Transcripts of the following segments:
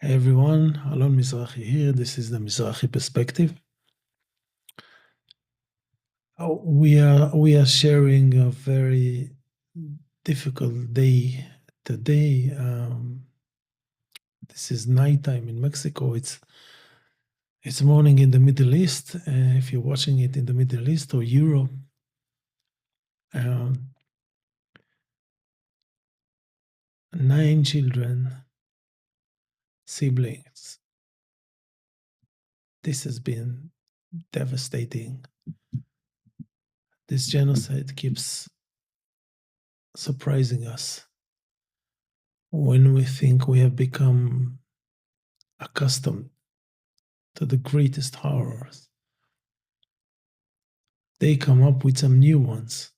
Hey everyone, Alon Mizrahi here. This is the Mizrahi perspective. We are sharing a very difficult day today. This is nighttime in Mexico. It's morning in the Middle East. If you're watching it in the Middle East or Europe, um, 9 children, siblings. This has been devastating. This genocide keeps surprising us when we think we have become accustomed to the greatest horrors. They come up with some new ones.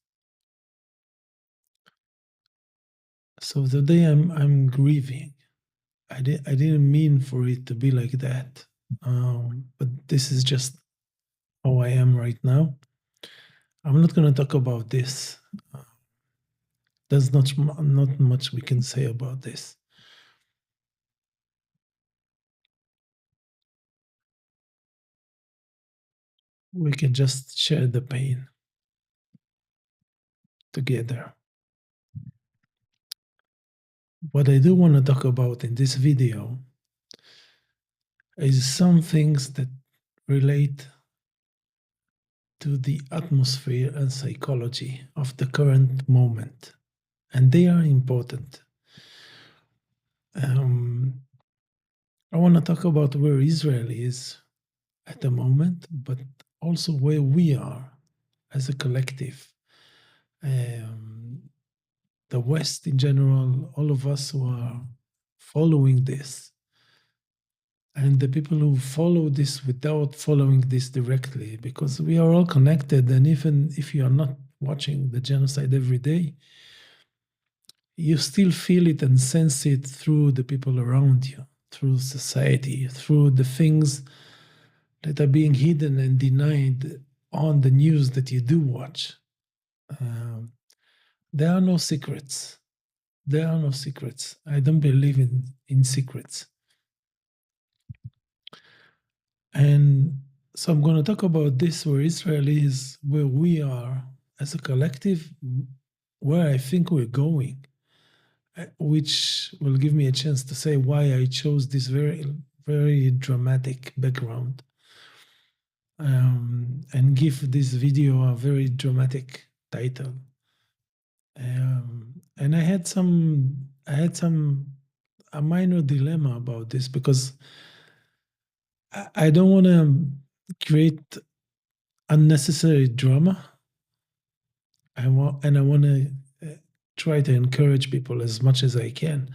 So today I'm grieving. I didn't mean for it to be like that, but this is just how I am right now. I'm not going to talk about this. There's not much we can say about this. We can just share the pain together. What I do want to talk about in this video is some things that relate to the atmosphere and psychology of the current moment. And they are important. I want to talk about where Israel is at the moment, but also where we are as a collective. The West in general, all of us who are following this, and the people who follow this without following this directly, because we are all connected, and even if you are not watching the genocide every day, you still feel it and sense it through the people around you, through society, through the things that are being hidden and denied on the news that you do watch. There are no secrets. There are no secrets. I don't believe in secrets. And so I'm going to talk about this, where Israel is, where we are as a collective, where I think we're going, which will give me a chance to say why I chose this very, very dramatic background, and give this video a very dramatic title. And I had a minor dilemma about this, because I don't want to create unnecessary drama. I want to try to encourage people as much as I can.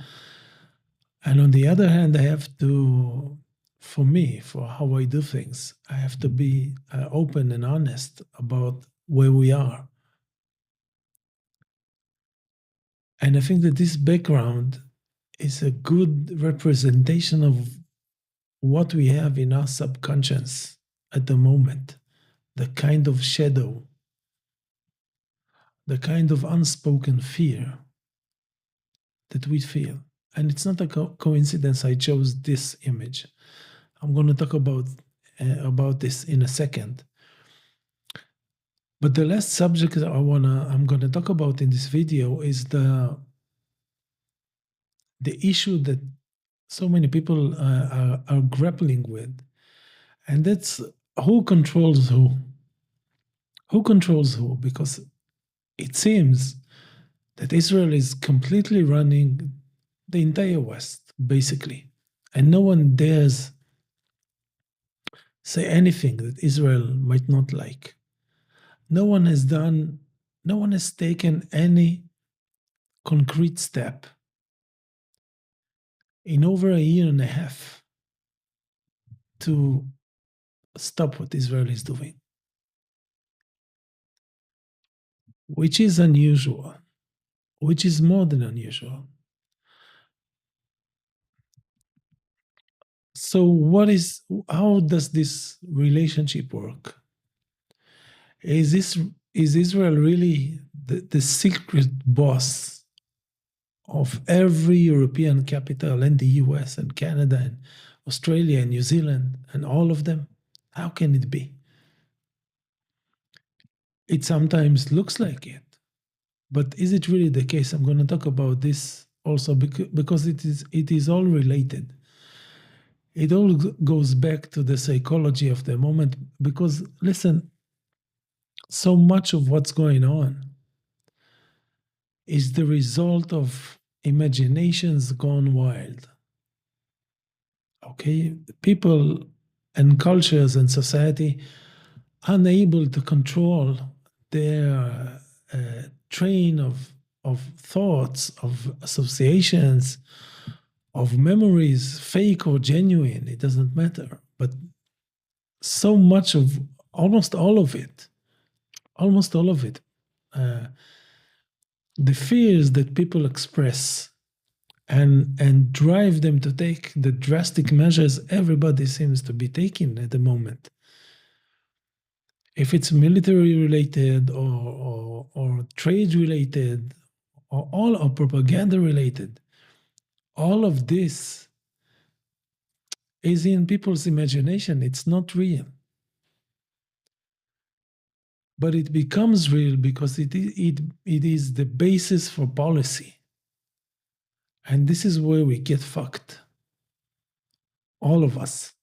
And on the other hand, I have to, for me, for how I do things, I have to be open and honest about where we are. And I think that this background is a good representation of what we have in our subconscious at the moment, the kind of shadow, the kind of unspoken fear that we feel. And it's not a coincidence I chose this image. I'm going to talk about this in a second. But the last subject that I'm going to talk about in this video is the issue that so many people are grappling with, and that's who controls who. Who controls who? Because it seems that Israel is completely running the entire West, basically, and no one dares say anything that Israel might not like. No one has taken any concrete step in over a year and a half to stop what Israel is doing, which is unusual, which is more than unusual. So how does this relationship work? Is Israel really the secret boss of every European capital and the US and Canada and Australia and New Zealand and all of them? How can it be? It sometimes looks like it, but is it really the case? I'm going to talk about this also because it is all related. It all goes back to the psychology of the moment because listen, so much of what's going on is the result of imaginations gone wild. Okay, people and cultures and society unable to control their train of thoughts, of associations, of memories, fake or genuine, it doesn't matter. But so much of almost all of it, uh, the fears that people express and drive them to take the drastic measures everybody seems to be taking at the moment. If it's military related or trade related or propaganda related, all of this is in people's imagination. It's not real. But it becomes real because it is the basis for policy. And this is where we get fucked. All of us.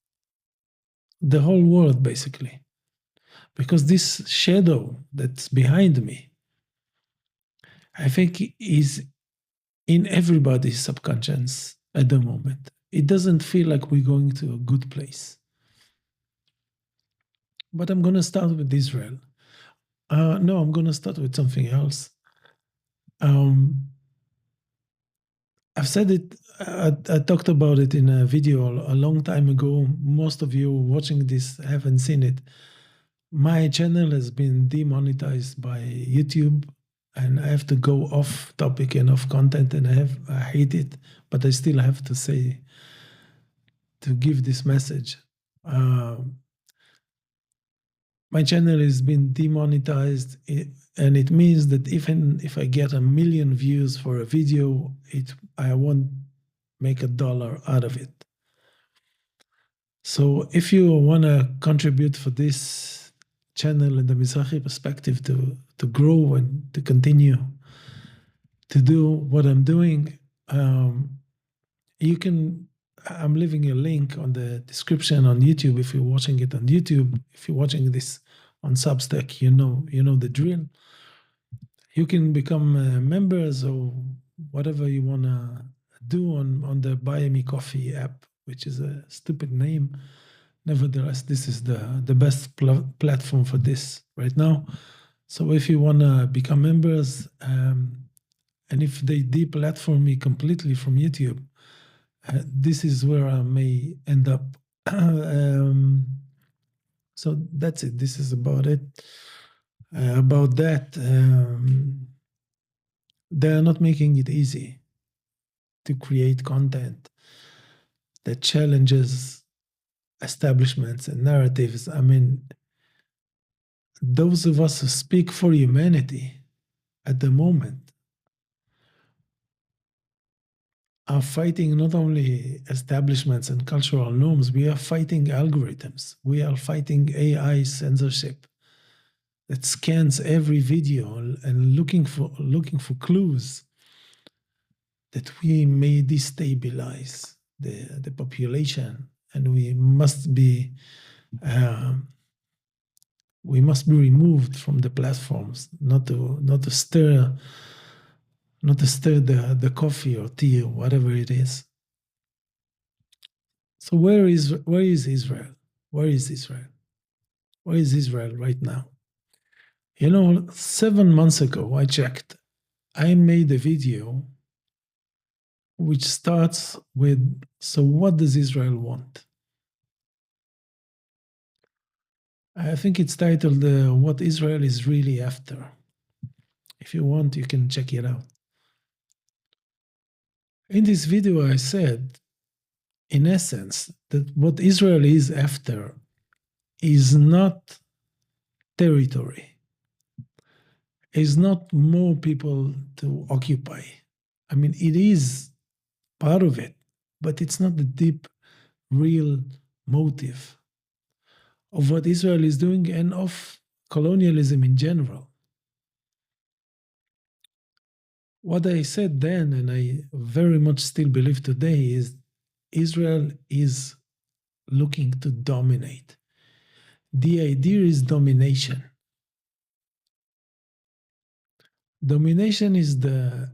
The whole world, basically. Because this shadow that's behind me, I think is in everybody's subconscious at the moment. It doesn't feel like we're going to a good place. But I'm going to start with Israel. No, I'm going to start with something else. Um, I've said it, I talked about it in a video a long time ago. Most of you watching this haven't seen it. My channel has been demonetized by YouTube, and I have to go off topic and off content, and I hate it, but I still have to say, to give this message. My channel has been demonetized, and it means that even if I get 1 million views for a video, I won't make $1 out of it. So if you want to contribute for this channel and the Mizrahi perspective to grow and to continue to do what I'm doing, you can. I'm leaving a link on the description on YouTube if you're watching it on YouTube. If you're watching this on Substack, you know the drill. You can become members or whatever you want to do on the Buy Me Coffee app, which is a stupid name. Nevertheless, this is the best platform for this right now. So if you want to become members, and if they deplatform me completely from YouTube, this is where I may end up. So that's it. This is about it. About that, they are not making it easy to create content that challenges establishments and narratives. I mean, those of us who speak for humanity at the moment are fighting not only establishments and cultural norms, we are fighting algorithms. We are fighting AI censorship that scans every video and looking for clues that we may destabilize the population, and we must be removed from the platforms, not to stir the coffee or tea or whatever it is. So where is Israel? Where is Israel? Where is Israel right now? 7 months ago, I checked. I made a video which starts with, so what does Israel want? I think it's titled What Israel is Really After. If you want, you can check it out. In this video, I said, in essence, that what Israel is after is not territory, is not more people to occupy. I mean, it is part of it, but it's not the deep, real motive of what Israel is doing and of colonialism in general. What I said then, and I very much still believe today, is Israel is looking to dominate. The idea is domination. Domination is the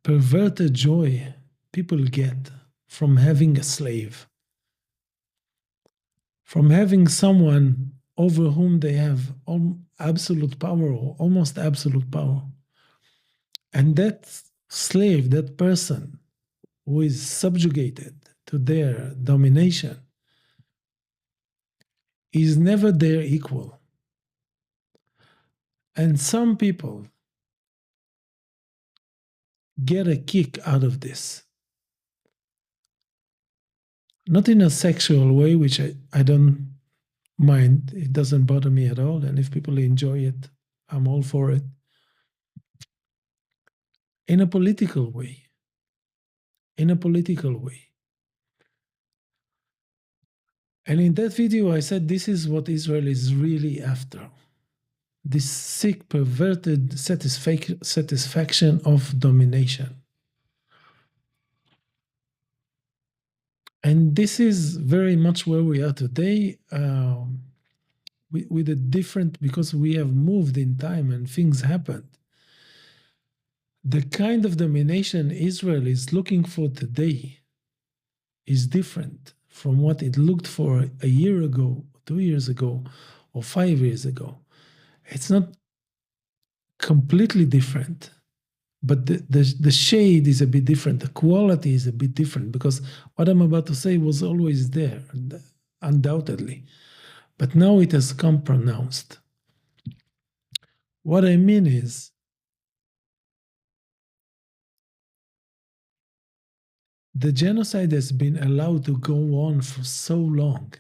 perverted joy people get from having a slave, from having someone over whom they have absolute power or almost absolute power. And that slave, that person who is subjugated to their domination, is never their equal. And some people get a kick out of this. Not in a sexual way, which I don't mind. It doesn't bother me at all. And if people enjoy it, I'm all for it. In a political way. In a political way. And in that video, I said this is what Israel is really after. This sick, perverted satisfaction of domination. And this is very much where we are today, with a different, because we have moved in time and things happened. The kind of domination Israel is looking for today is different from what it looked for a year ago, 2 years ago, or 5 years ago. It's not completely different, but the shade is a bit different. The quality is a bit different, because what I'm about to say was always there, undoubtedly. But now it has come pronounced. What I mean is, the genocide has been allowed to go on for so long.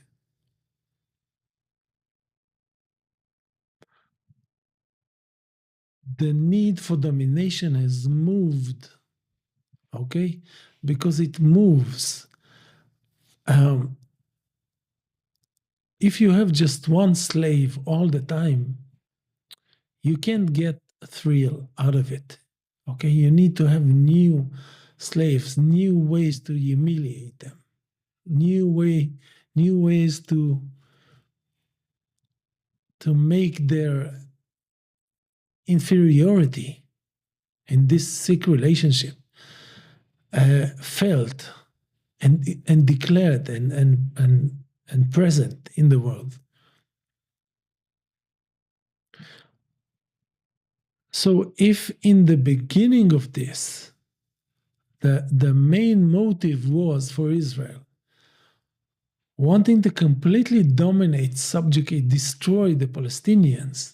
The need for domination has moved, okay? Because it moves. If you have just one slave all the time, you can't get a thrill out of it, okay? You need to have new slaves, new ways to humiliate them, new ways to make their inferiority in this sick relationship felt and declared and present in the world. So if in the beginning of this, the main motive was for Israel wanting to completely dominate, subjugate, destroy the Palestinians,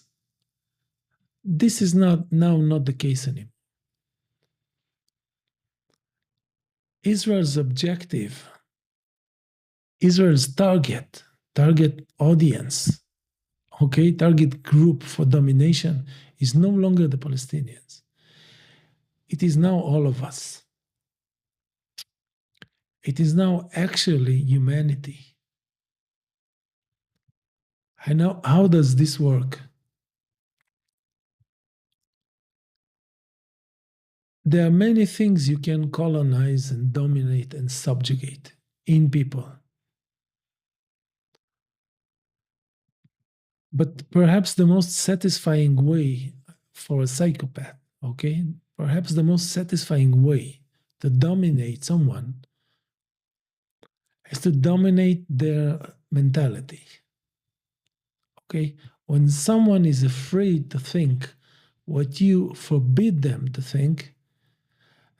this is not the case anymore. Israel's objective, Israel's target audience, okay, target group for domination is no longer the Palestinians. It is now all of us. It is now actually humanity. And now, how does this work? There are many things you can colonize and dominate and subjugate in people. But perhaps the most satisfying way for a psychopath, okay? Perhaps the most satisfying way to dominate someone is to dominate their mentality. Okay? When someone is afraid to think what you forbid them to think,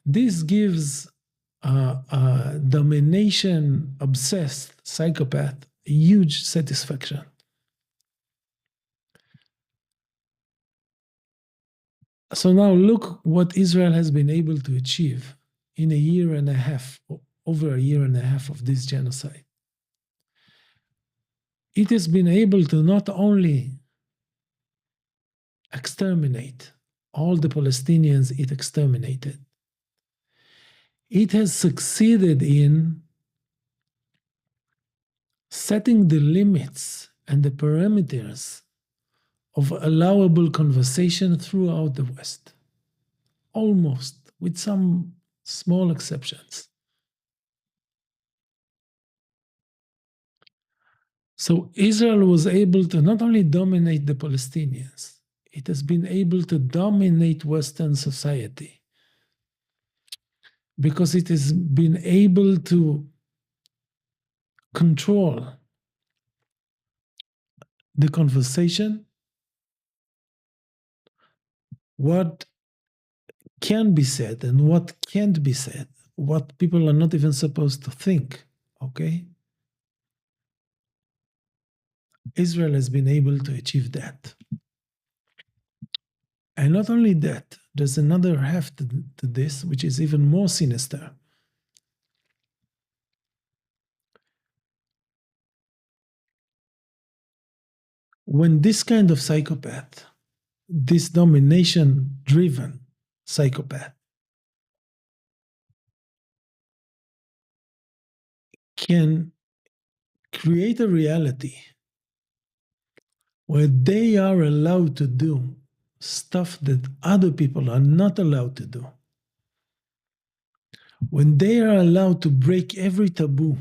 this gives a domination obsessed psychopath a huge satisfaction. So now look what Israel has been able to achieve in a year and a half, over a year and a half of this genocide. It has been able to not only exterminate all the Palestinians it exterminated, it has succeeded in setting the limits and the parameters of allowable conversation throughout the West, almost, with some small exceptions. So Israel was able to not only dominate the Palestinians, it has been able to dominate Western society because it has been able to control the conversation, what can be said and what can't be said, what people are not even supposed to think. Okay? Israel has been able to achieve that. And not only that, there's another half to this, which is even more sinister. When this kind of psychopath, this domination driven psychopath, can create a reality where they are allowed to do stuff that other people are not allowed to do, when they are allowed to break every taboo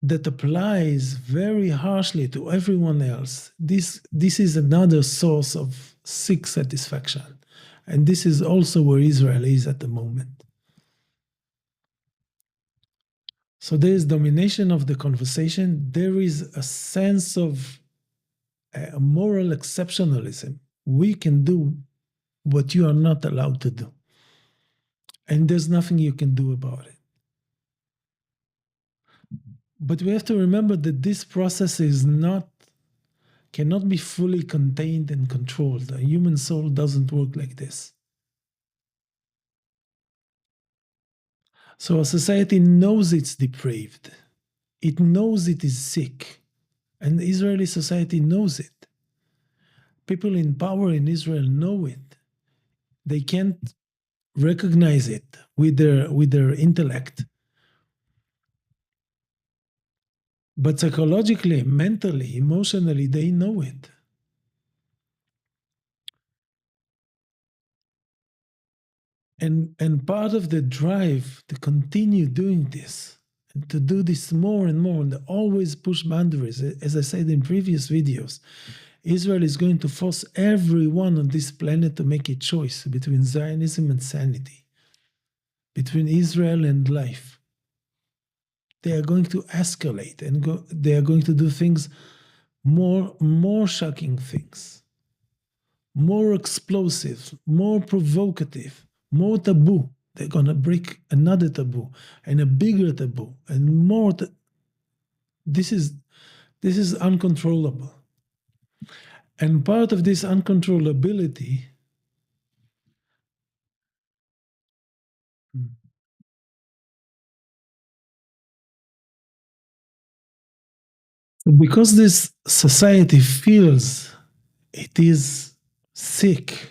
that applies very harshly to everyone else, this is another source of sick satisfaction. And this is also where Israel is at the moment. So there is domination of the conversation. There is a sense of a moral exceptionalism. We can do what you are not allowed to do. And there's nothing you can do about it. But we have to remember that this process cannot be fully contained and controlled. A human soul doesn't work like this. So a society knows it's depraved. It knows it is sick. And the Israeli society knows it. People in power in Israel know it. They can't recognize it with their intellect. But psychologically, mentally, emotionally, they know it. And part of the drive to continue doing this, and to do this more and more, and always push boundaries, as I said in previous videos, Israel is going to force everyone on this planet to make a choice between Zionism and sanity, between Israel and life. They are going to escalate and they are going to do things, more shocking things, more explosive, more provocative, more taboo. They're going to break another taboo and a bigger taboo and more. This is uncontrollable. And part of this uncontrollability, because this society feels it is sick,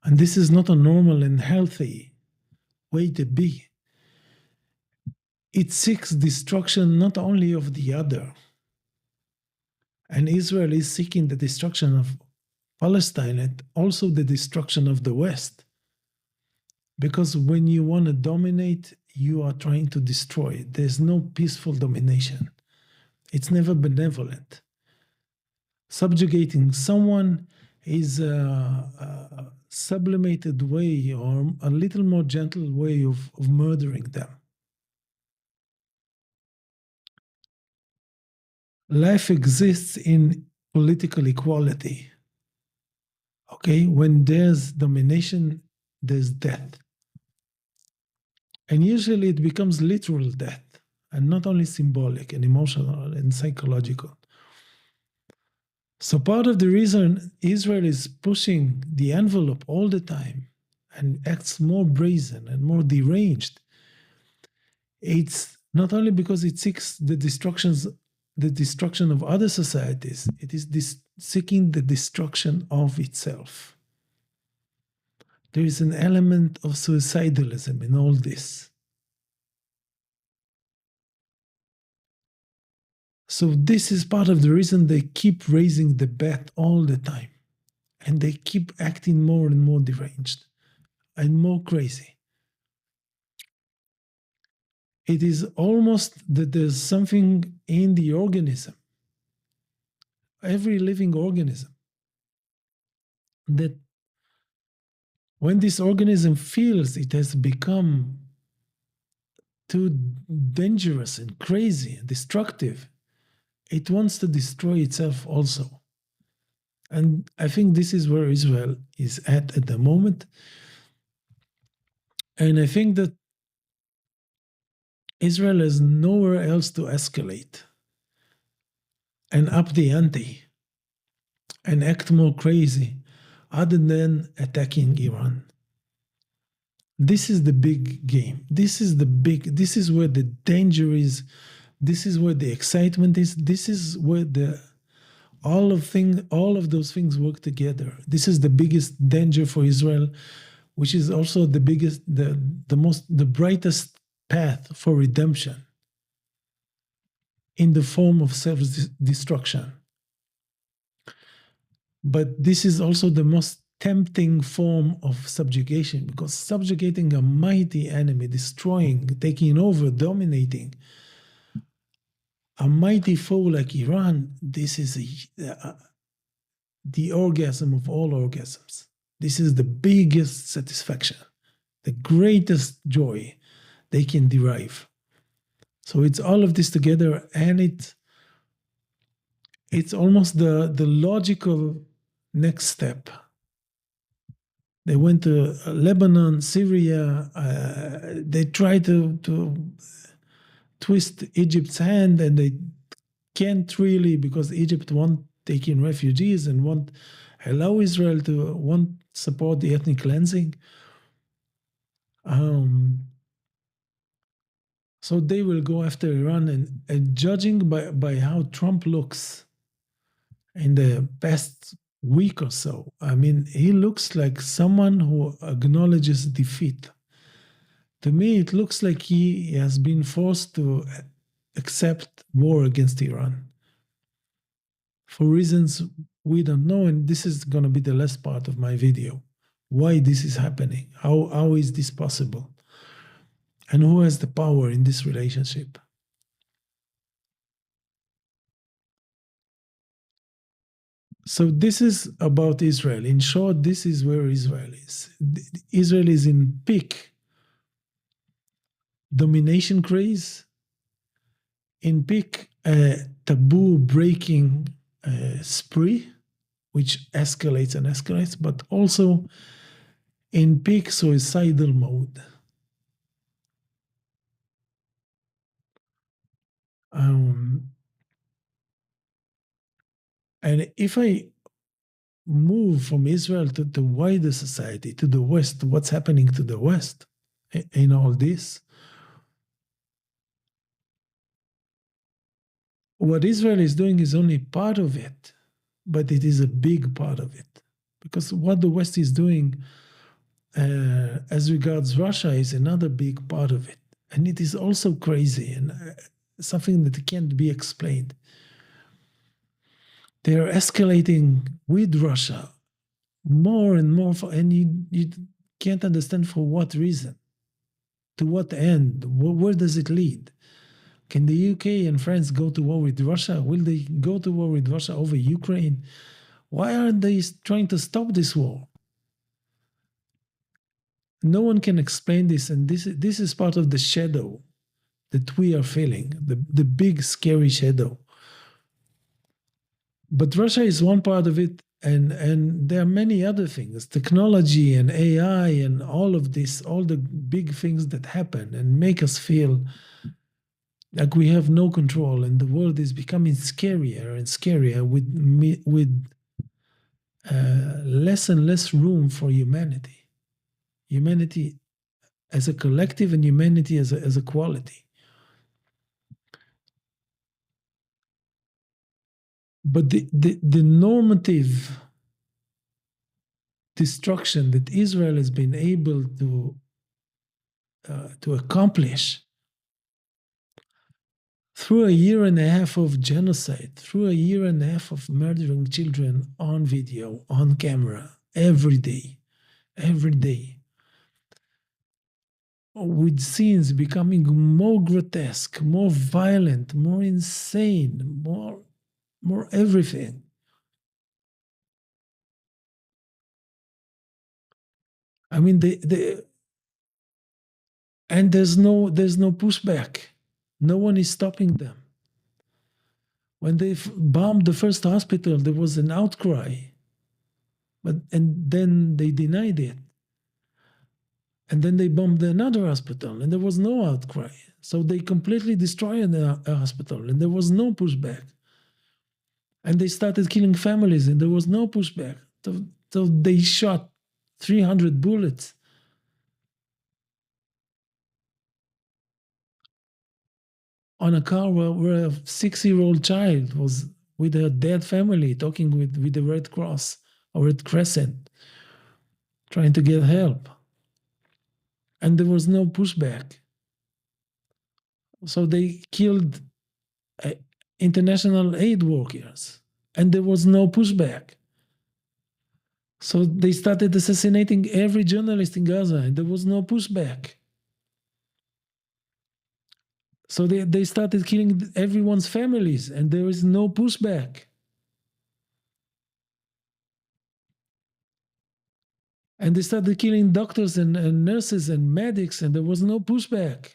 and this is not a normal and healthy way to be. It seeks destruction not only of the other, and Israel is seeking the destruction of Palestine and also the destruction of the West. Because when you want to dominate, you are trying to destroy. There's no peaceful domination. It's never benevolent. Subjugating someone is a sublimated way or a little more gentle way of murdering them. Life exists in political equality. Okay, when there's domination, there's death. And usually it becomes literal death, and not only symbolic and emotional and psychological. So part of the reason Israel is pushing the envelope all the time and acts more brazen and more deranged, it's not only because it seeks the destruction of other societies, it is seeking the destruction of itself. There is an element of suicidalism in all this. So this is part of the reason they keep raising the bet all the time. And they keep acting more and more deranged and more crazy. It is almost that there's something in the organism, every living organism, that when this organism feels it has become too dangerous and crazy and destructive, it wants to destroy itself also. And I think this is where Israel is at the moment. And I think that Israel has nowhere else to escalate and up the ante and act more crazy other than attacking Iran. This is the big game. This is where the danger is. This is where the excitement is. This is where all of those things work together. This is the biggest danger for Israel, which is also the brightest path for redemption in the form of self-destruction. But this is also the most tempting form of subjugation, because subjugating a mighty enemy, destroying, taking over, dominating a mighty foe like Iran, this is the orgasm of all orgasms. This is the biggest satisfaction, the greatest joy they can derive. So it's all of this together, and it's almost the logical next step. They went to Lebanon, Syria. They tried to twist Egypt's hand, and they can't really, because Egypt won't take in refugees and won't allow Israel to won't support the ethnic cleansing. So they will go after Iran, and judging by how Trump looks in the past week or so, I mean, he looks like someone who acknowledges defeat. To me, it looks like he has been forced to accept war against Iran for reasons we don't know, and this is going to be the last part of my video. Why this is happening? How is this possible? And who has the power in this relationship? So this is about Israel. In short, this is where Israel is. Israel is in peak domination craze, in peak taboo breaking spree, which escalates and escalates, but also in peak suicidal mode. And if I move from Israel to the wider society, to the West, what's happening to the West in all this? What Israel is doing is only part of it, but it is a big part of it. Because what the West is doing as regards Russia is another big part of it. And it is also crazy and something that can't be explained. They are escalating with Russia more and more, and you can't understand for what reason, to what end, where does it lead? Can the UK and France go to war with Russia? Will they go to war with Russia over Ukraine? Why aren't they trying to stop this war? No one can explain this, and this is part of the shadow that we are feeling, the big scary shadow. But Russia is one part of it, and there are many other things, technology and AI and all of this, all the big things that happen and make us feel like we have no control, and the world is becoming scarier and scarier with less and less room for humanity. Humanity as a collective and humanity as a quality. But the normative destruction that Israel has been able to accomplish through a year and a half of genocide, through a year and a half of murdering children on video, on camera, every day, with scenes becoming more grotesque, more violent, more insane, more everything. I mean, and there's no pushback. No one is stopping them. When they bombed the first hospital, there was an outcry, and then they denied it. And then they bombed another hospital, and there was no outcry. So they completely destroyed a hospital, and there was no pushback. And they started killing families, and there was no pushback. So they shot 300 bullets. On a car where a 6-year-old child was with a dead family talking with the Red Cross or Red Crescent, trying to get help. And there was no pushback. So they killed uh, international aid workers, and there was no pushback. So they started assassinating every journalist in Gaza, and there was no pushback. So they started killing everyone's families, and there is no pushback. And they started killing doctors and nurses and medics, and there was no pushback.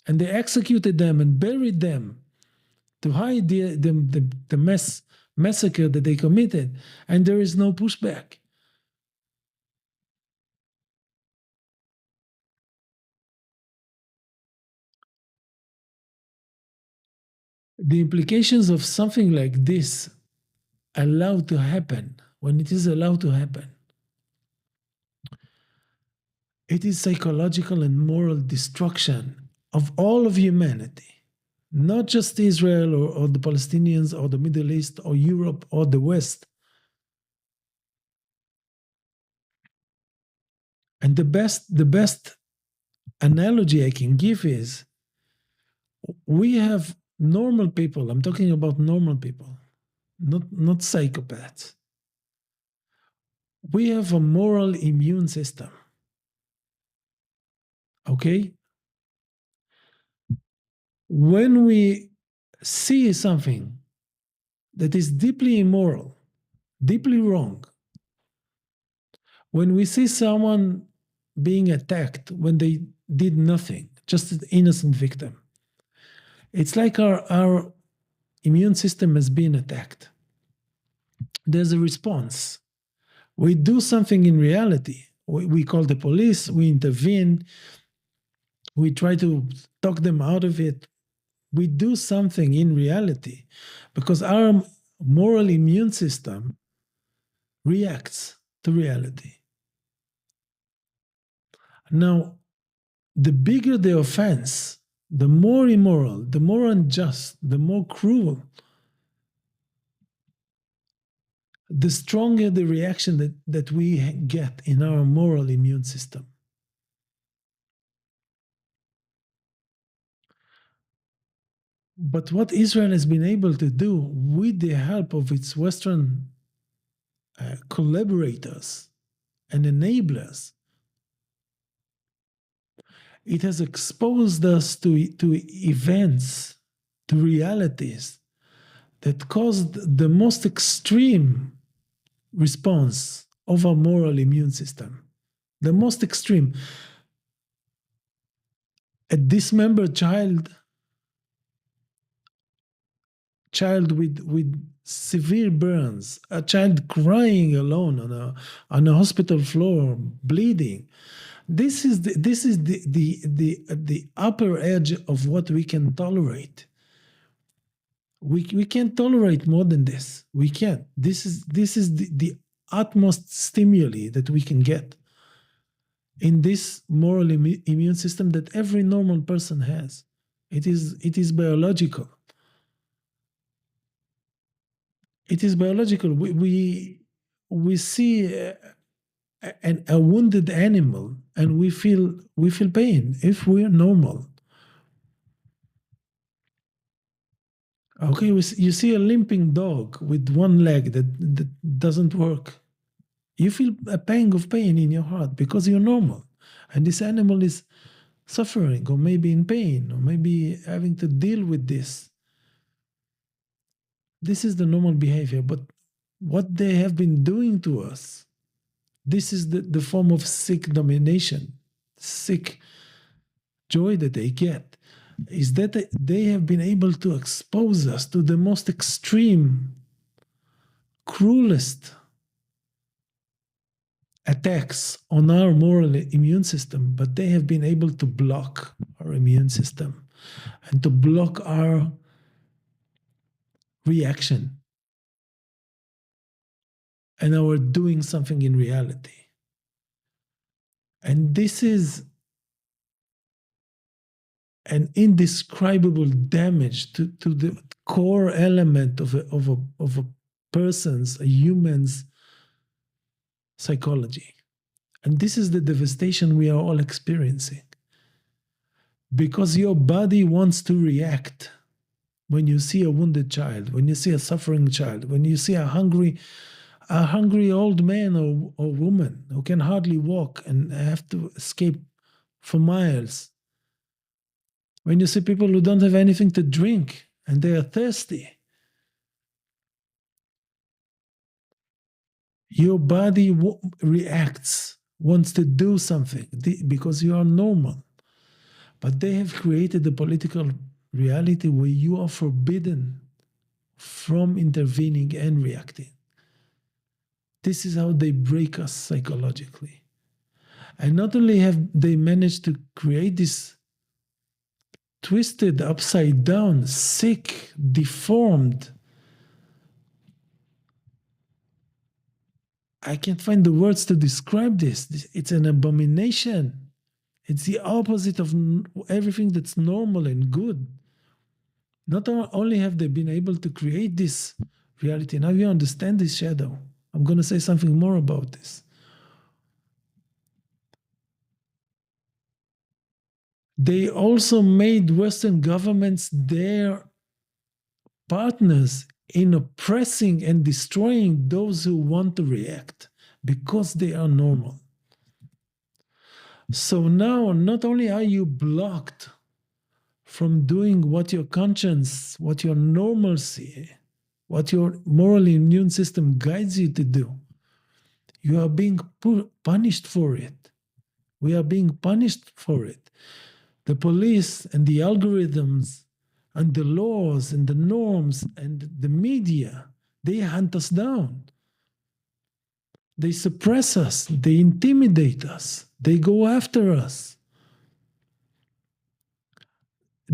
And they executed them and buried them to hide the massacre that they committed. And there is no pushback. The implications of something like this allowed to happen, when it is allowed to happen, it is psychological and moral destruction of all of humanity, not just Israel or the Palestinians or the Middle East or Europe or the West. And the best analogy I can give is, we have normal people. I'm talking about normal people, not psychopaths. We have a moral immune system. Okay? When we see something that is deeply immoral, deeply wrong, when we see someone being attacked when they did nothing, just an innocent victim, it's like our immune system has been attacked. There's a response. We do something in reality. We call the police, we intervene, we try to talk them out of it. We do something in reality because our moral immune system reacts to reality. Now, the bigger the offense, the more immoral, the more unjust, the more cruel, the stronger the reaction that we get in our moral immune system. But what Israel has been able to do with the help of its Western collaborators and enablers, it has exposed us to events, to realities that caused the most extreme response of our moral immune system. The most extreme. A dismembered child with severe burns, a child crying alone on a hospital floor, bleeding. This is the upper edge of what we can tolerate. We can't tolerate more than this. We can't. This is the utmost stimuli that we can get in this moral immune system that every normal person has. It is biological. it is biological. We see a wounded animal and we feel pain if we're normal. Okay, you see a limping dog with one leg that doesn't work. You feel a pang of pain in your heart because you're normal. And this animal is suffering, or maybe in pain, or maybe having to deal with this. This is the normal behavior. But what they have been doing to us, this is the form of sick domination, sick joy that they get, is that they have been able to expose us to the most extreme, cruelest attacks on our moral immune system, but they have been able to block our immune system and to block our reaction and our doing something in reality. And this is an indescribable damage to the core element of a person's, a human's psychology. And this is the devastation we are all experiencing. Because your body wants to react when you see a wounded child, when you see a suffering child, when you see a hungry old man or woman who can hardly walk and have to escape for miles. When you see people who don't have anything to drink and they are thirsty. Your body reacts, wants to do something because you are normal. But they have created a political reality where you are forbidden from intervening and reacting. This is how they break us psychologically. And not only have they managed to create this twisted, upside down, sick, deformed, I can't find the words to describe this. It's an abomination. It's the opposite of everything that's normal and good. Not only have they been able to create this reality, now you understand this shadow. I'm going to say something more about this. They also made Western governments their partners in oppressing and destroying those who want to react because they are normal. So now, not only are you blocked from doing what your conscience, what your normalcy, what your moral immune system guides you to do, you are being punished for it. We are being punished for it. The police and the algorithms and the laws and the norms and the media, they hunt us down. They suppress us. They intimidate us. They go after us.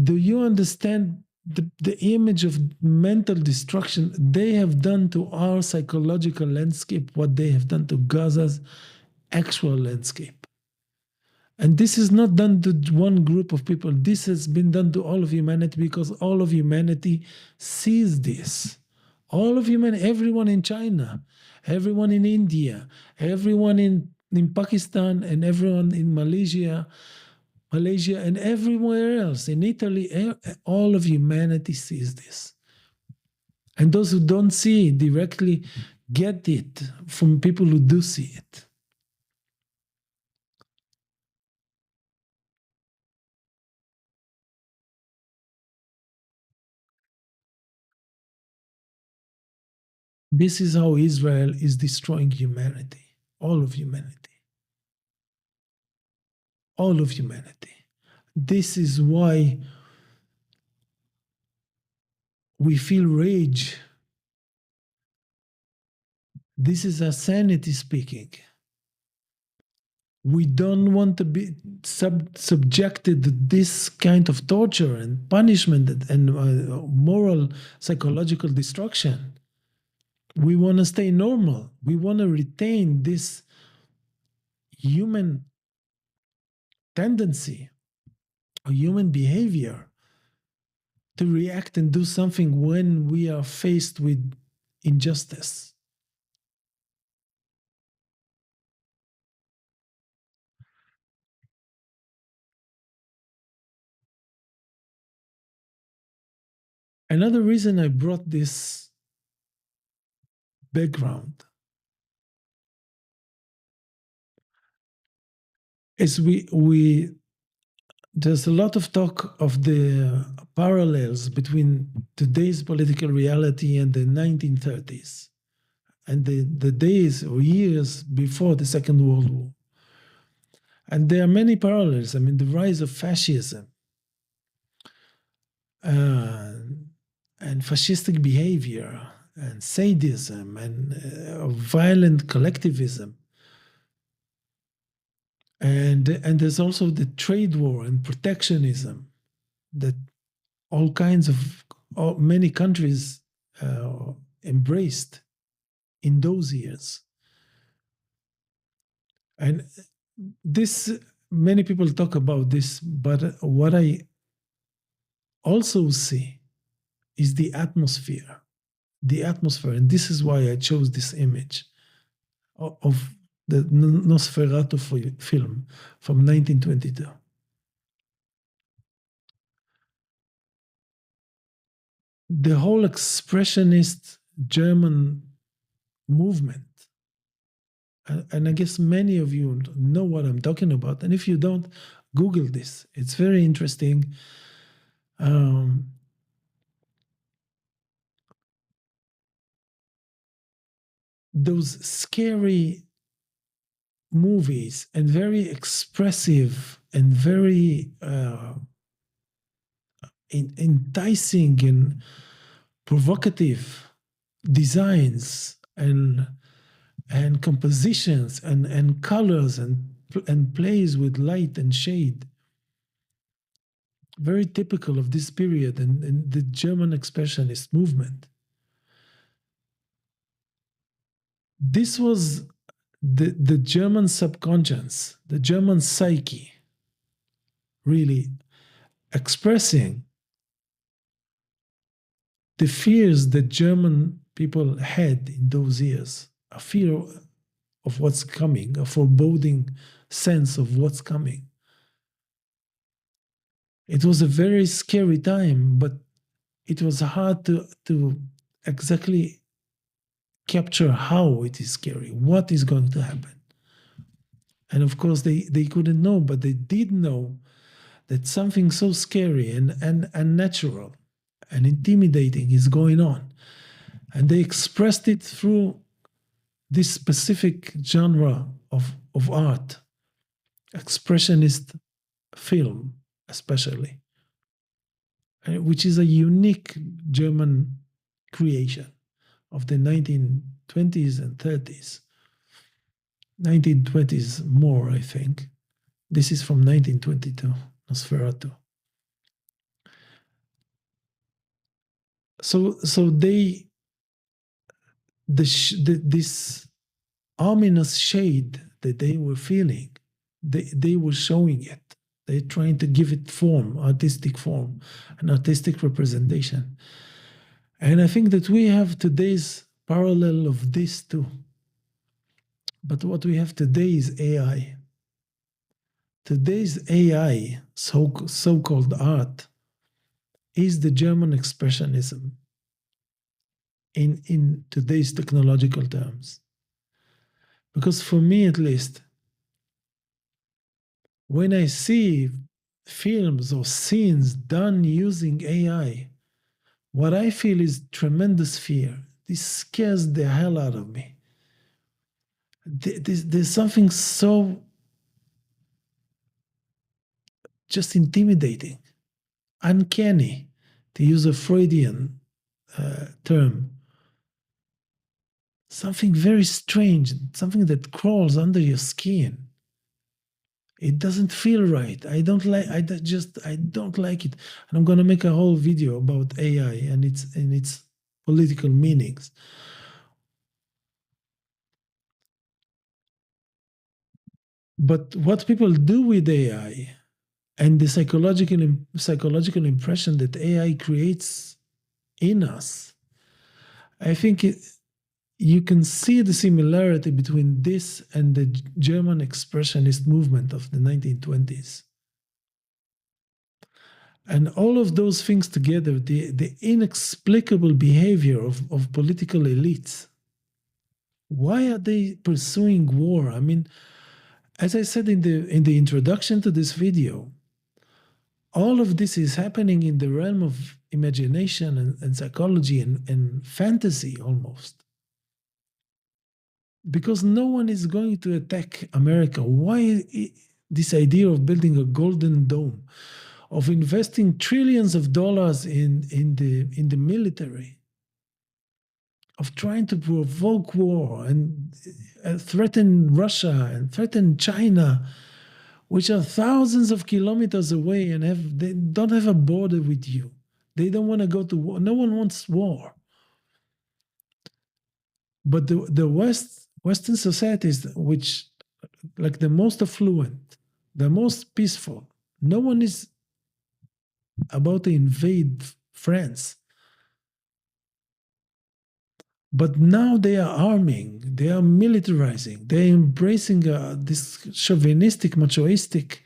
Do you understand the image of mental destruction they have done to our psychological landscape, what they have done to Gaza's actual landscape? And this is not done to one group of people. This has been done to all of humanity because all of humanity sees this. All of humanity, everyone in China, everyone in India, everyone in Pakistan, and everyone in Malaysia, and everywhere else, in Italy, all of humanity sees this. And those who don't see it directly get it from people who do see it. This is how Israel is destroying humanity, all of humanity, all of humanity. This is why we feel rage. This is our sanity speaking. We don't want to be subjected to this kind of torture and punishment and moral, psychological destruction. We want to stay normal. We want to retain this human tendency or human behavior to react and do something when we are faced with injustice. Another reason I brought this background is we there's a lot of talk of the parallels between today's political reality and the 1930s and the days or years before the Second World War. And there are many parallels. I mean, the rise of fascism uh, and fascistic behavior and sadism and violent collectivism. And there's also the trade war and protectionism that all kinds of many countries embraced in those years. And this, many people talk about this, but what I also see is the atmosphere. The atmosphere, and this is why I chose this image of the Nosferatu film from 1922. The whole expressionist German movement, and I guess many of you know what I'm talking about. And if you don't, Google this. It's very interesting. Those scary movies and very expressive and very enticing and provocative designs and compositions and colors and plays with light and shade, very typical of this period and the German expressionist movement. This was the German subconscious, the German psyche, really expressing the fears that German people had in those years, a fear of what's coming, a foreboding sense of what's coming. It was a very scary time, but it was hard to exactly capture how it is scary, what is going to happen. And of course, they couldn't know, but they did know that something so scary and unnatural and intimidating is going on. And they expressed it through this specific genre of art, expressionist film, especially, which is a unique German creation of the 1920s and 30s. 1920s more, I think. This is from 1922, Nosferatu. So this ominous shade that they were feeling, they were showing it. They're trying to give it form, artistic form, an artistic representation. And I think that we have today's parallel of this too. But what we have today is AI. Today's AI, so-called art, is the German expressionism in today's technological terms. Because for me, at least, when I see films or scenes done using AI, what I feel is tremendous fear. This scares the hell out of me. There's something so just intimidating, uncanny, to use a Freudian term. Something very strange, something that crawls under your skin. It doesn't feel right. I don't like it. And I'm gonna make a whole video about AI and its political meanings. But what people do with AI and the psychological impression that AI creates in us I think you can see the similarity between this and the German expressionist movement of the 1920s. And all of those things together, the inexplicable behavior of political elites. Why are they pursuing war? I mean, as I said in the introduction to this video, all of this is happening in the realm of imagination and psychology and fantasy almost. Because no one is going to attack America. Why this idea of building a golden dome, of investing trillions of dollars in the military, of trying to provoke war and threaten Russia and threaten China, which are thousands of kilometers away and they don't have a border with you. They don't want to go to war. No one wants war. But the Western societies, which like the most affluent, the most peaceful, no one is about to invade France. But now they are arming, they are militarizing, they're embracing this chauvinistic, machoistic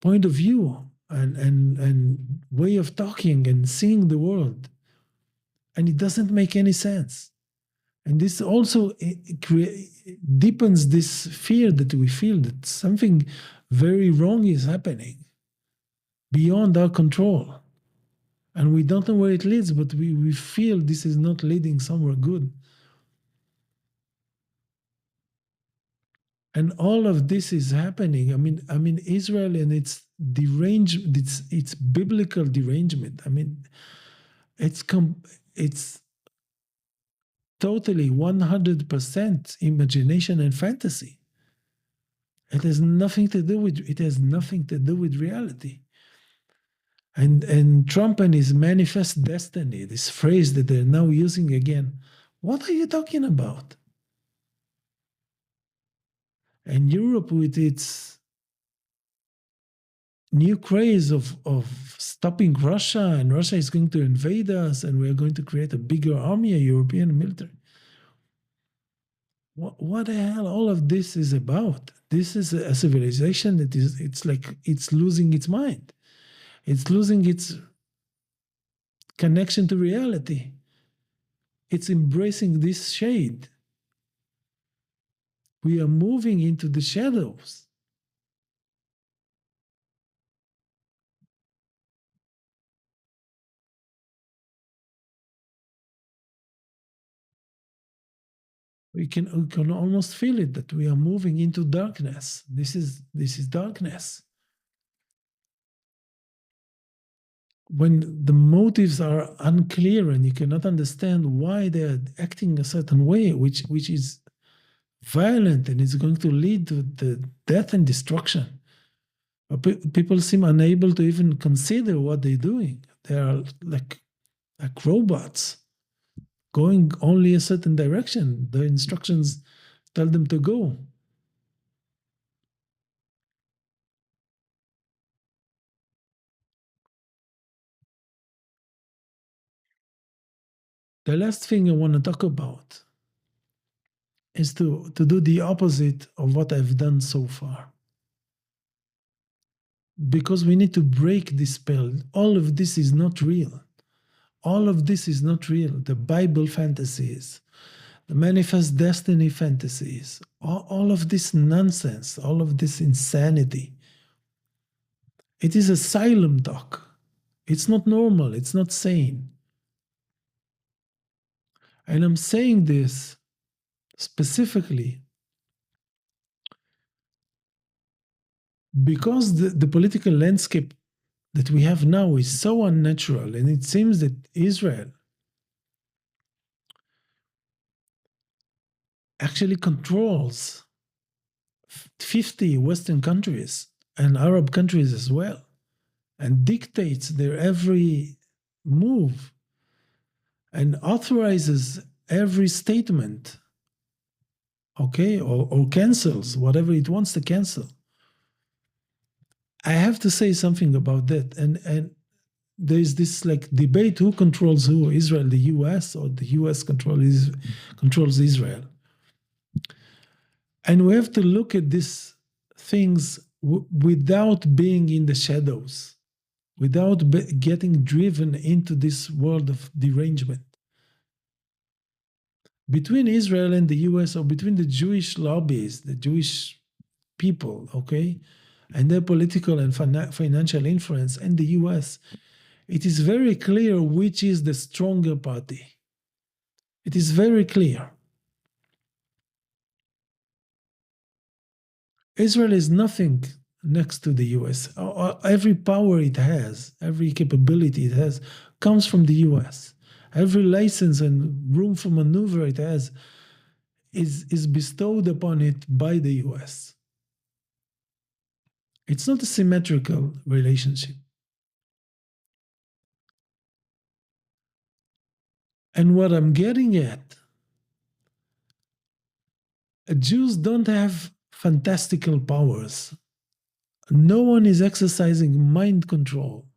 point of view and way of talking and seeing the world. And it doesn't make any sense. And this also deepens this fear that we feel that something very wrong is happening beyond our control. And we don't know where it leads, but we feel this is not leading somewhere good. And all of this is happening. I mean, Israel and its its biblical derangement. I mean, it's totally 100% imagination and fantasy. It has nothing to do with reality. And Trump and his manifest destiny, this phrase that they're now using again, what are you talking about? And Europe, with its new craze of stopping Russia, and Russia is going to invade us, and we're going to create a bigger army, a European military. What the hell all of this is about? This is a civilization that it's like it's losing its mind. It's losing its connection to reality. It's embracing this shade. We are moving into the shadows. We can almost feel it that we are moving into darkness. This is darkness. When the motives are unclear and you cannot understand why they are acting a certain way, which is violent and is going to lead to the death and destruction. People seem unable to even consider what they're doing. They are like robots going only a certain direction. The instructions tell them to go. The last thing I want to talk about is to do the opposite of what I've done so far. Because we need to break this spell. All of this is not real. All of this is not real. The Bible fantasies, the manifest destiny fantasies, all of this nonsense, all of this insanity. It is asylum talk. It's not normal. It's not sane. And I'm saying this specifically because the political landscape that we have now is so unnatural, and it seems that Israel actually controls 50 Western countries and Arab countries as well, and dictates their every move and authorizes every statement, okay, or cancels whatever it wants to cancel. I have to say something about that. And there's this like debate who controls who, Israel, the US, or the US controls Israel. And we have to look at these things without being in the shadows, without getting driven into this world of derangement. Between Israel and the US, or between the Jewish lobbies, the Jewish people, okay, and their political and financial influence, and the US, it is very clear which is the stronger party. It is very clear. Israel is nothing next to the US. Every power it has, every capability it has, comes from the US. Every license and room for maneuver it has is bestowed upon it by the US. It's not a symmetrical relationship. And what I'm getting at, Jews don't have fantastical powers. No one is exercising mind control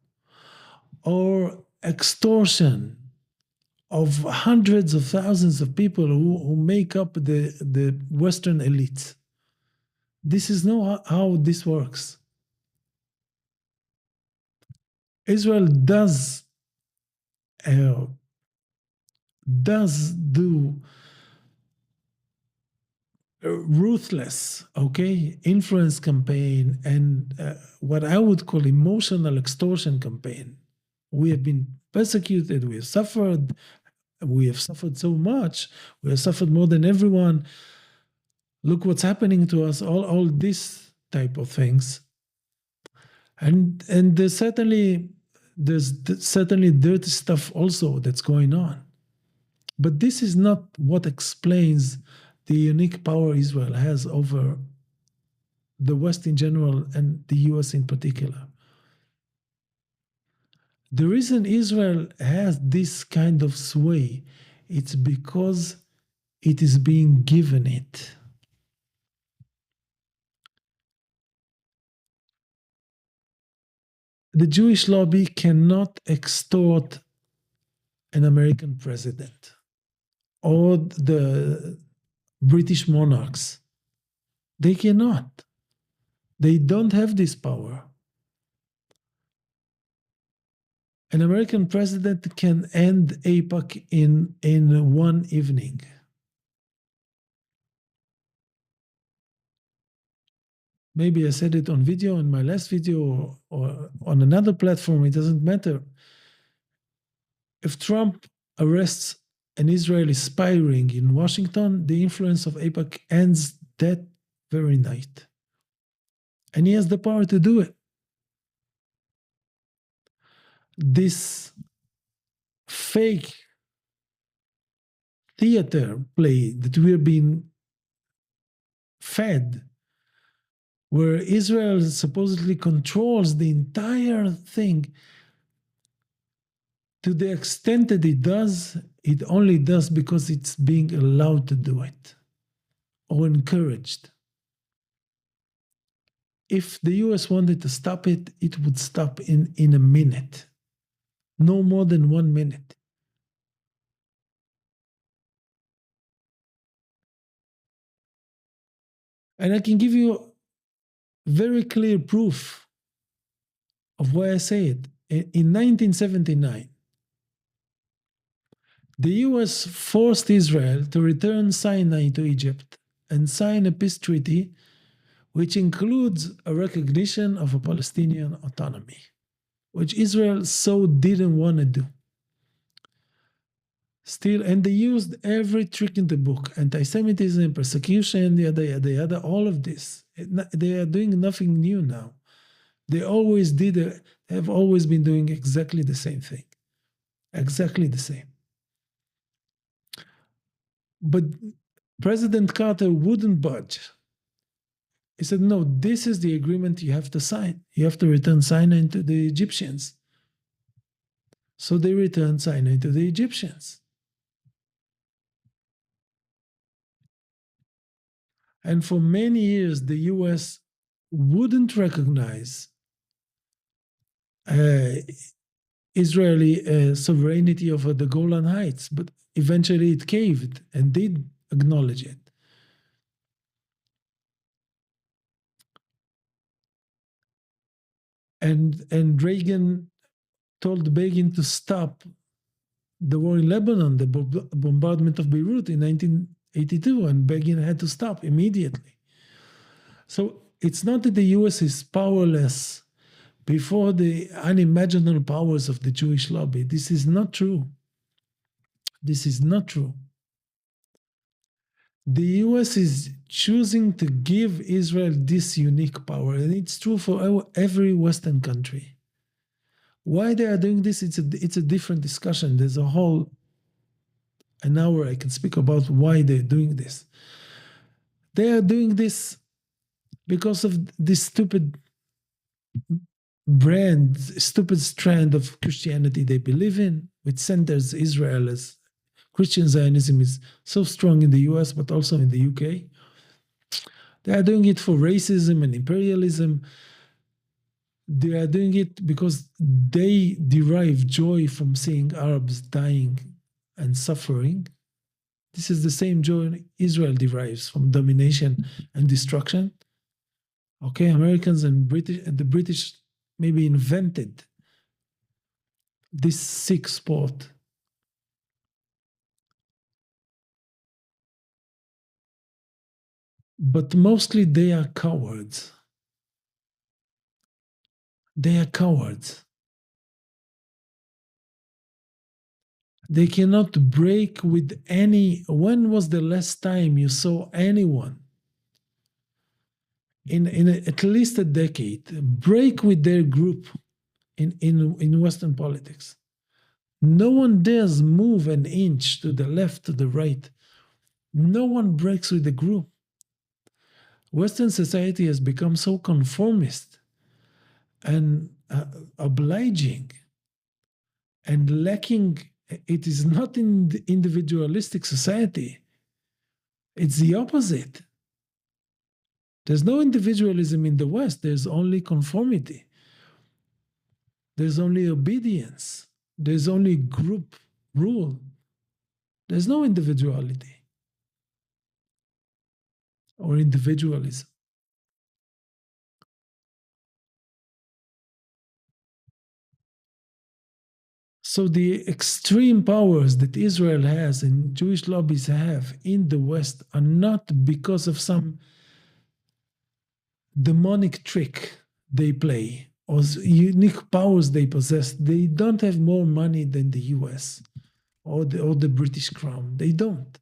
or extortion of hundreds of thousands of people who make up the Western elites. This is not how this works. Israel does do ruthless, okay, influence campaign and what I would call emotional extortion campaign. We have been persecuted, we have suffered so much, we have suffered more than everyone. Look what's happening to us, all this type of things. And there's certainly dirty stuff also that's going on. But this is not what explains the unique power Israel has over the West in general and the US in particular. The reason Israel has this kind of sway, it's because it is being given it. The Jewish lobby cannot extort an American president or the British monarchs. They cannot. They don't have this power. An American president can end AIPAC in one evening. Maybe I said it on video in my last video or on another platform, it doesn't matter. If Trump arrests an Israeli spy ring in Washington, the influence of AIPAC ends that very night. And he has the power to do it. This fake theater play that we're being fed, where Israel supposedly controls the entire thing, to the extent that it does, it only does because it's being allowed to do it or encouraged. If the US wanted to stop it, it would stop in a minute. No more than 1 minute. And I can give you very clear proof of why I say it. In 1979, the US forced Israel to return Sinai to Egypt and sign a peace treaty which includes a recognition of a Palestinian autonomy, which Israel so didn't want to do. Still, and they used every trick in the book, anti-Semitism, persecution, yada, yada, yada, all of this. They are doing nothing new now. They have always been doing exactly the same thing. Exactly the same. But President Carter wouldn't budge. He said, no, this is the agreement you have to sign. You have to return Sinai to the Egyptians. So they returned Sinai to the Egyptians. And for many years, the US wouldn't recognize Israeli sovereignty over the Golan Heights, but eventually it caved and did acknowledge it. And Reagan told Begin to stop the war in Lebanon, the bombardment of Beirut in 1982, and Begin had to stop immediately. So it's not that the US is powerless before the unimaginable powers of the Jewish lobby. This is not true. This is not true. The US is choosing to give Israel this unique power, and it's true for every Western country. Why they are doing this, it's a different discussion. There's a whole an hour I can speak about why they're doing this. They are doing this because of this stupid brand, stupid strand of Christianity they believe in, which centers Israel as Christian Zionism is so strong in the US, but also in the UK. They are doing it for racism and imperialism. They are doing it because they derive joy from seeing Arabs dying and suffering. This is the same joy Israel derives from domination and destruction. Okay, Americans and the British maybe invented this sick sport. But mostly they are cowards. They are cowards. They cannot break with any. When was the last time you saw anyone at least a decade break with their group in Western politics? No one dares move an inch to the left, to the right. No one breaks with the group. Western society has become so conformist and obliging and lacking. It is not in the individualistic society. It's the opposite. There's no individualism in the West. There's only conformity. There's only obedience. There's only group rule. There's no individuality or individualism. So the extreme powers that Israel has and Jewish lobbies have in the West are not because of some demonic trick they play or unique powers they possess. They don't have more money than the US or the British crown. They don't.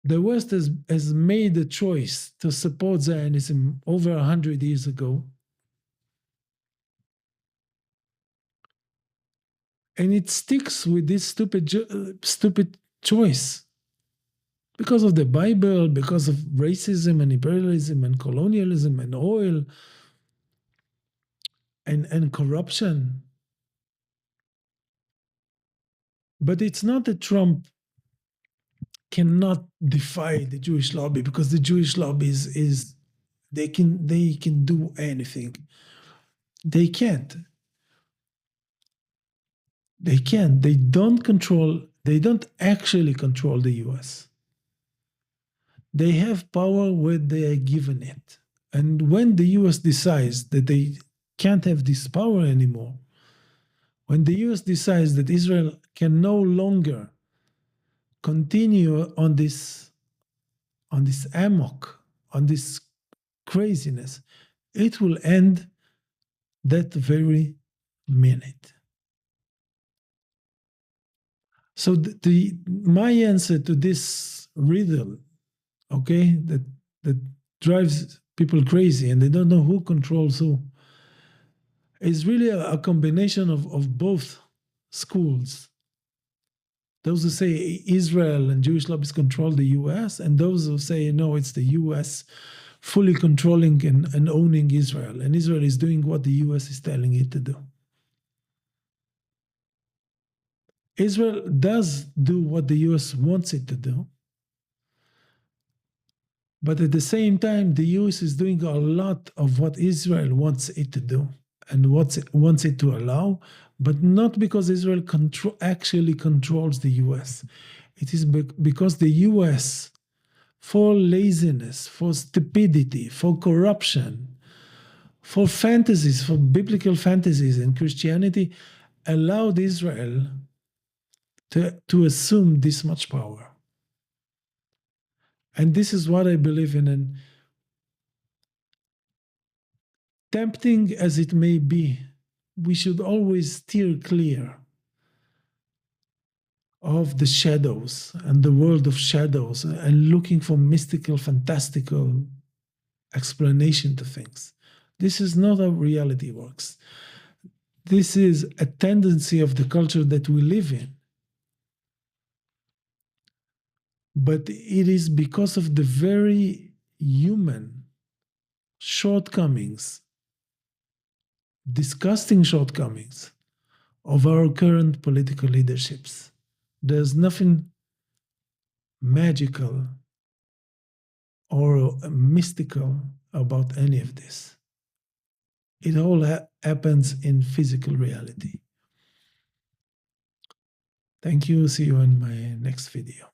The West has made a choice to support Zionism over 100 years ago. And it sticks with this stupid choice because of the Bible, because of racism and imperialism and colonialism and oil and corruption. But it's not that Trump cannot defy the Jewish lobby because the Jewish lobby is they can do anything. They can't. They can't. They don't control. They don't actually control the U.S. They have power when they are given it, and when the U.S. decides that they can't have this power anymore, when the U.S. decides that Israel can no longer continue on this amok, on this craziness, it will end that very minute. So my answer to this riddle, okay, that drives people crazy and they don't know who controls who, is really a combination of both schools. Those who say Israel and Jewish lobbies control the US, and those who say, no, it's the US fully controlling and owning Israel, and Israel is doing what the US is telling it to do. Israel does do what the US wants it to do, But at the same time, the US is doing a lot of what Israel wants it to do and wants it to allow, but not because Israel actually controls the US. It is because the US, for laziness, for stupidity, for corruption, for fantasies, for biblical fantasies and Christianity, allowed Israel to assume this much power. And this is what I believe in. And tempting as it may be, we should always steer clear of the shadows and the world of shadows and looking for mystical, fantastical explanation to things. This is not how reality works. This is a tendency of the culture that we live in. But it is because of the very human shortcomings, disgusting shortcomings of our current political leaderships. There's nothing magical or mystical about any of this. It all happens in physical reality. Thank you. See you in my next video.